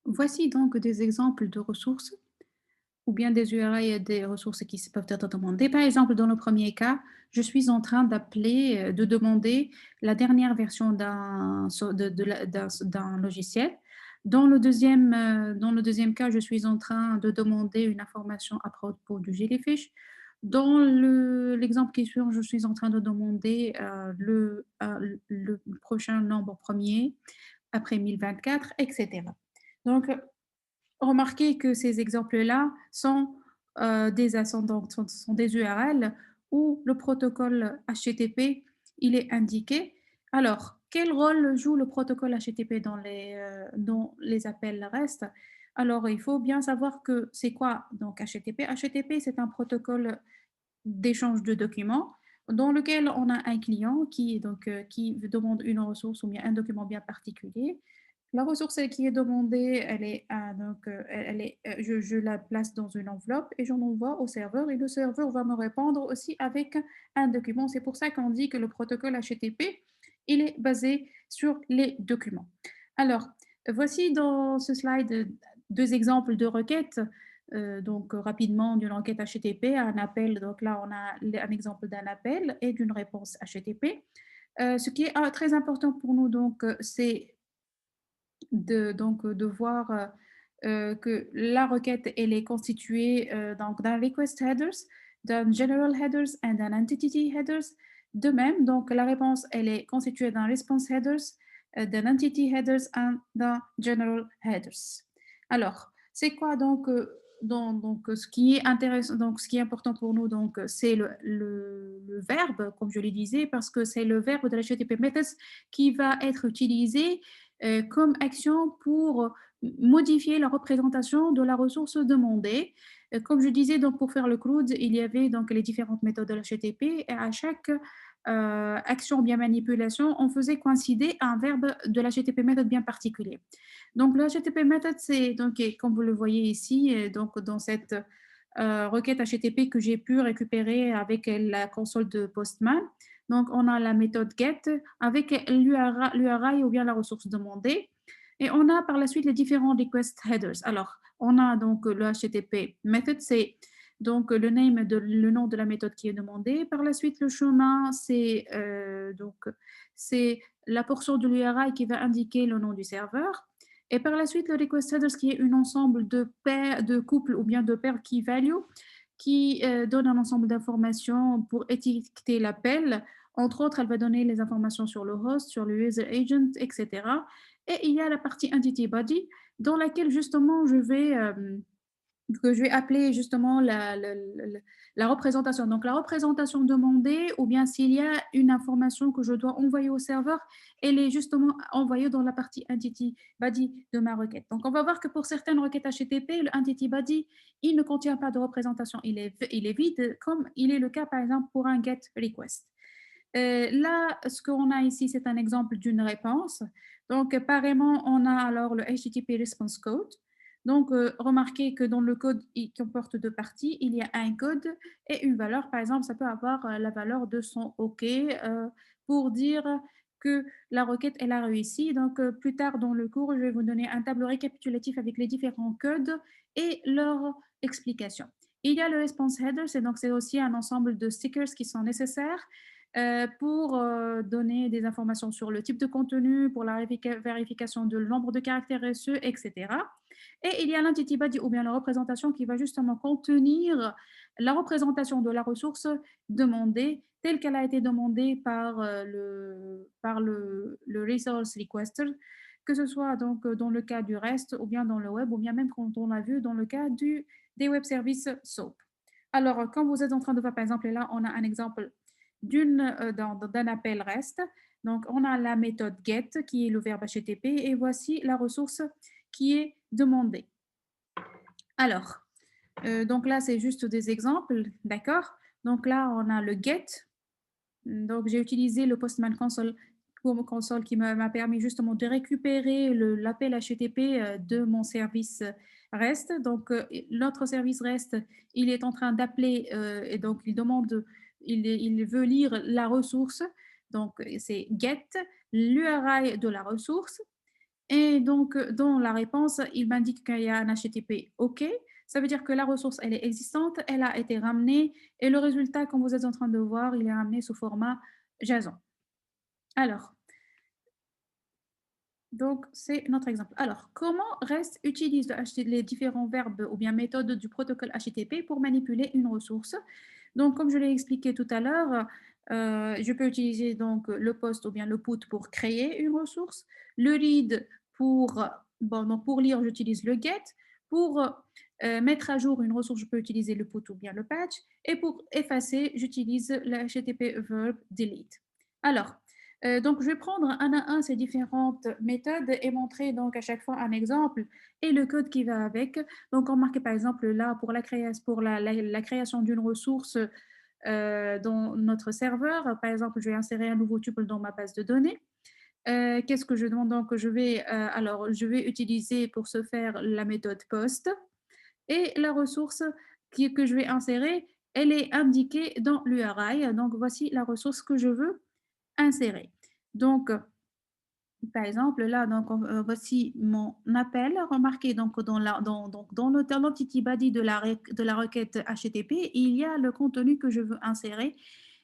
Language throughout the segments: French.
Voici donc des exemples de ressources ou bien des URL et des ressources qui peuvent être demandées. Par exemple, dans le premier cas, je suis en train de demander la dernière version d'un logiciel. Dans le deuxième cas, je suis en train de demander une information à propos du Jellyfish. Dans l'exemple qui suit, je suis en train de demander le prochain nombre premier après 1024, etc. Donc, remarquez que ces exemples-là sont des ascendants, sont des URL où le protocole HTTP il est indiqué. Alors, quel rôle joue le protocole HTTP dans les appels REST? Alors, il faut bien savoir que c'est quoi donc HTTP? HTTP, c'est un protocole d'échange de documents dans lequel on a un client qui demande une ressource ou bien un document bien particulier. La ressource qui est demandée, je la place dans une enveloppe et j'en envoie au serveur et le serveur va me répondre aussi avec un document. C'est pour ça qu'on dit que le protocole HTTP, il est basé sur les documents. Alors, voici dans ce slide deux exemples de requêtes. Rapidement, d'une requête HTTP à un appel. Donc là, on a un exemple d'un appel et d'une réponse HTTP. Ce qui est très important pour nous, c'est de voir que la requête, elle est constituée donc d'un request headers, d'un general headers et d'un entity headers. De même, donc la réponse, elle est constituée d'un response headers, d'un entity headers et d'un general headers. Alors, c'est quoi ce qui est intéressant, donc ce qui est important pour nous, c'est le verbe, comme je le disais, parce que c'est le verbe de la HTTP methods qui va être utilisé comme action pour modifier la représentation de la ressource demandée. Comme je disais, donc pour faire le CRUD, il y avait donc les différentes méthodes de l'HTTP et à chaque action ou bien manipulation, on faisait coïncider un verbe de l'HTTP method bien particulier. Donc le HTTP method, c'est donc comme vous le voyez ici, donc dans cette requête HTTP que j'ai pu récupérer avec la console de Postman. Donc, on a la méthode get avec l'URI ou bien la ressource demandée. Et on a par la suite les différents request headers. Alors, on a donc le HTTP method, c'est donc le nom de la méthode qui est demandée. Par la suite, le chemin, c'est la portion de l'URI qui va indiquer le nom du serveur. Et par la suite, le request headers qui est un ensemble de paires, de couples ou bien de paires key value qui donne un ensemble d'informations pour étiqueter l'appel. Entre autres, elle va donner les informations sur le host, sur le user agent, etc. Et il y a la partie entity body dans laquelle justement je vais appeler justement la représentation. Donc, la représentation demandée, ou bien s'il y a une information que je dois envoyer au serveur, elle est justement envoyée dans la partie entity body de ma requête. Donc, on va voir que pour certaines requêtes HTTP, le entity body, il ne contient pas de représentation, il est vide, comme il est le cas par exemple pour un get request. Là, ce qu'on a ici, c'est un exemple d'une réponse. Donc, pareillement, on a alors le HTTP Response Code. Donc, remarquez que dans le code qui comporte deux parties, il y a un code et une valeur. Par exemple, ça peut avoir la valeur de son OK pour dire que la requête, elle a réussi. Donc, plus tard dans le cours, je vais vous donner un tableau récapitulatif avec les différents codes et leur explication. Il y a le response header, c'est aussi un ensemble de stickers qui sont nécessaires pour donner des informations sur le type de contenu, pour la vérification de nombre de caractères reçus, etc. Et il y a l'entity body ou bien la représentation qui va justement contenir la représentation de la ressource demandée telle qu'elle a été demandée par le resource requester, que ce soit donc dans le cas du REST ou bien dans le web ou bien même quand on a vu dans le cas des web services SOAP. Alors, quand vous êtes en train de voir, par exemple, là, on a un exemple d'un appel REST. Donc, on a la méthode get qui est le verbe HTTP et voici la ressource qui est demandée. Alors, donc là, c'est juste des exemples, d'accord? Donc là, on a le get. Donc, j'ai utilisé le Postman Console comme console qui m'a permis justement de récupérer l'appel HTTP de mon service REST. Donc, l'autre service REST, il est en train d'appeler et donc il veut lire la ressource. Donc, c'est get, l'URI de la ressource Et donc, dans la réponse, il m'indique qu'il y a un HTTP OK. Ça veut dire que la ressource, elle est existante, elle a été ramenée et le résultat, comme vous êtes en train de voir, il est ramené sous format JSON. Alors, donc, c'est notre exemple. Alors, comment REST utilise les différents verbes ou bien méthodes du protocole HTTP pour manipuler une ressource? Donc, comme je l'ai expliqué tout à l'heure, je peux utiliser donc le post ou bien le put pour créer une ressource, le read pour, bon, donc pour lire, j'utilise le get, pour mettre à jour une ressource, je peux utiliser le put ou bien le patch, et pour effacer, j'utilise le HTTP verb delete. Alors, donc, je vais prendre un à un ces différentes méthodes et montrer donc à chaque fois un exemple et le code qui va avec. Donc, on marque par exemple là pour la création d'une ressource dans notre serveur. Par exemple, je vais insérer un nouveau tuple dans ma base de données. Qu'est-ce que je demande donc? Alors, je vais utiliser pour ce faire la méthode post et la ressource que je vais insérer, elle est indiquée dans l'URI. Donc, voici la ressource que je veux insérer. Donc, par exemple, là, donc, voici mon appel. Remarquez donc dans l'entity body de la requête HTTP, il y a le contenu que je veux insérer.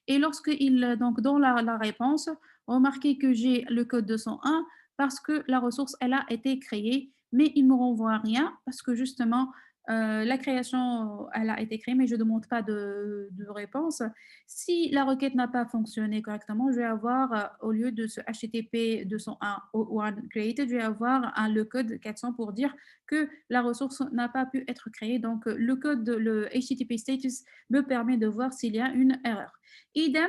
Et donc dans la réponse, remarquez que j'ai le code 201 parce que la ressource, elle a été créée, mais il ne me renvoie rien parce que justement, la création, elle a été créée, mais je ne demande pas de réponse. Si la requête n'a pas fonctionné correctement, je vais avoir, au lieu de ce HTTP 201 one created, je vais avoir le code 400 pour dire que la ressource n'a pas pu être créée. Donc, le code, le HTTP status me permet de voir s'il y a une erreur. Idem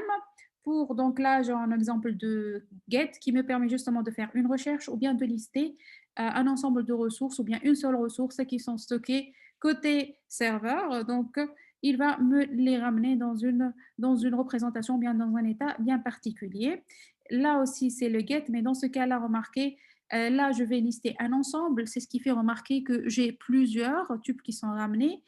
pour, donc là, j'ai un exemple de get qui me permet justement de faire une recherche ou bien de lister un ensemble de ressources ou bien une seule ressource qui sont stockées côté serveur. Donc, il va me les ramener dans une représentation, bien dans un état bien particulier. Là aussi, c'est le get, mais dans ce cas-là, remarquez, là, je vais lister un ensemble. C'est ce qui fait remarquer que j'ai plusieurs tubes qui sont ramenés.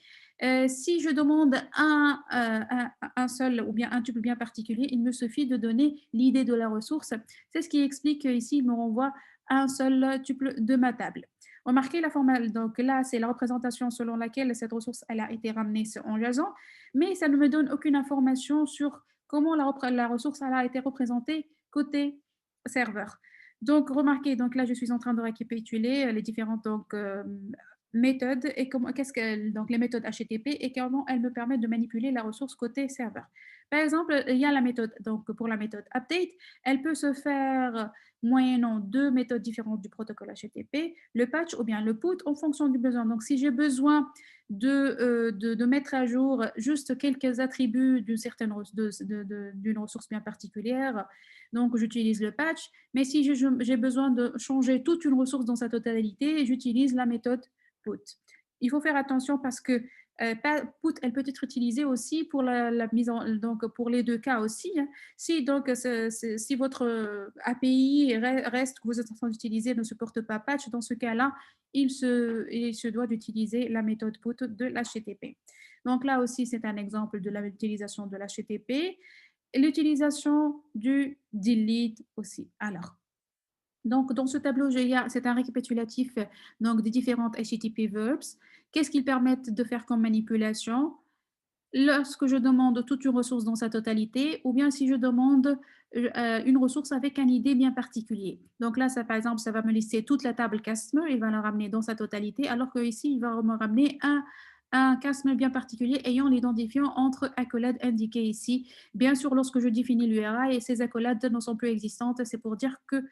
Si je demande un seul ou bien un tuple bien particulier, il me suffit de donner l'idée de la ressource. C'est ce qui explique qu'ici, il me renvoie un seul tuple de ma table. Remarquez la formule, donc là, c'est la représentation selon laquelle cette ressource elle a été ramenée en JSON, mais ça ne me donne aucune information sur comment la ressource elle a été représentée côté serveur. Donc, remarquez, donc là, je suis en train de récapituler les différentes méthodes et donc les méthodes HTTP et comment elles me permettent de manipuler la ressource côté serveur. Par exemple, il y a la méthode, donc pour la méthode update, elle peut se faire moyennant deux méthodes différentes du protocole HTTP, le patch ou bien le put en fonction du besoin. Donc, si j'ai besoin de mettre à jour juste quelques attributs d'une ressource bien particulière, donc j'utilise le patch. Mais si j'ai besoin de changer toute une ressource dans sa totalité, j'utilise la méthode put. Il faut faire attention parce que put, elle peut être utilisée aussi pour la mise en, donc pour les deux cas aussi, hein. Si donc si votre API reste que vous êtes en train d'utiliser ne supporte pas patch, dans ce cas-là, il se doit d'utiliser la méthode put de l'HTTP. Donc là aussi, c'est un exemple de l'utilisation de l'HTTP et l'utilisation du delete aussi. Alors, donc, dans ce tableau, c'est un récapitulatif donc, des différentes HTTP verbs. Qu'est-ce qu'ils permettent de faire comme manipulation? Lorsque je demande toute une ressource dans sa totalité, ou bien si je demande une ressource avec un ID bien particulier. Donc là, ça, par exemple, ça va me lister toute la table customer, il va la ramener dans sa totalité, alors qu'ici, il va me ramener un customer bien particulier ayant l'identifiant entre accolades indiquées ici. Bien sûr, lorsque je définis l'URI et ces accolades ne sont plus existantes, c'est pour dire que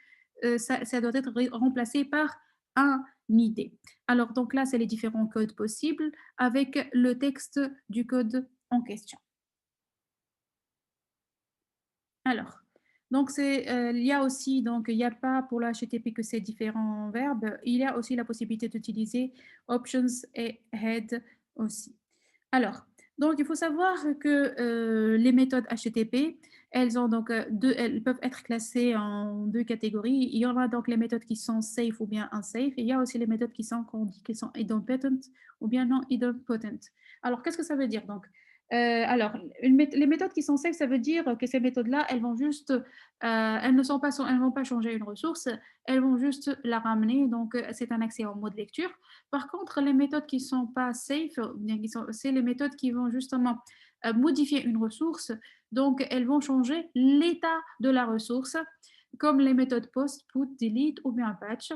ça doit être remplacé par un ID. Alors, donc là, c'est les différents codes possibles avec le texte du code en question. Alors, donc il y a aussi, donc il n'y a pas pour le HTTP que ces différents verbes, il y a aussi la possibilité d'utiliser options et head aussi. Alors, donc il faut savoir que les méthodes HTTP, elles ont donc elles peuvent être classées en deux catégories. Il y en a donc les méthodes qui sont safe ou bien unsafe, et il y a aussi les méthodes qui sont qu'on dit qui sont idempotent ou bien non idempotent. Alors, qu'est-ce que ça veut dire donc? Alors, les méthodes qui sont safe, ça veut dire que ces méthodes-là, elles vont juste, elles vont pas changer une ressource, elles vont juste la ramener, donc c'est un accès en mode lecture. Par contre, les méthodes qui sont pas safe, ou bien qui sont c'est les méthodes qui vont justement, modifier une ressource, donc elles vont changer l'état de la ressource, comme les méthodes post, put, delete ou bien patch.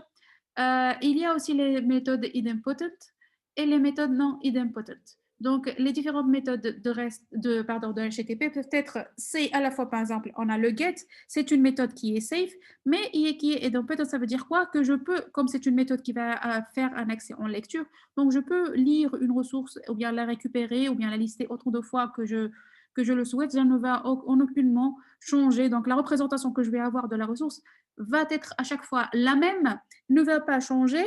Il y a aussi les méthodes idempotent et les méthodes non idempotent. Donc, les différentes méthodes de HTTP peuvent être, c'est à la fois, par exemple, on a le get, c'est une méthode qui est safe, mais qui est, et donc peut-être ça veut dire quoi? Que je peux, comme c'est une méthode qui va faire un accès en lecture, donc je peux lire une ressource ou bien la récupérer ou bien la lister autant de fois que je le souhaite, ça ne va en aucunement changer. Donc, la représentation que je vais avoir de la ressource va être à chaque fois la même, ne va pas changer,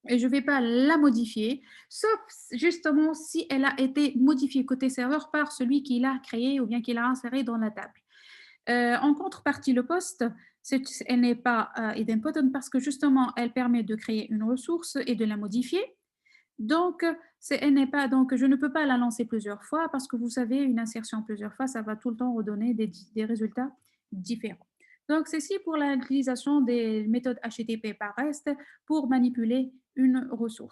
et je ne vais pas la modifier, sauf justement si elle a été modifiée côté serveur par celui qui l'a créée ou bien qui l'a insérée dans la table. En contrepartie, le post, elle n'est pas idempotent parce que justement, elle permet de créer une ressource et de la modifier. Donc, elle n'est pas, donc, je ne peux pas la lancer plusieurs fois parce que vous savez, une insertion plusieurs fois, ça va tout le temps redonner des résultats différents. Donc, ceci pour l'utilisation des méthodes HTTP par REST pour manipuler une ressource.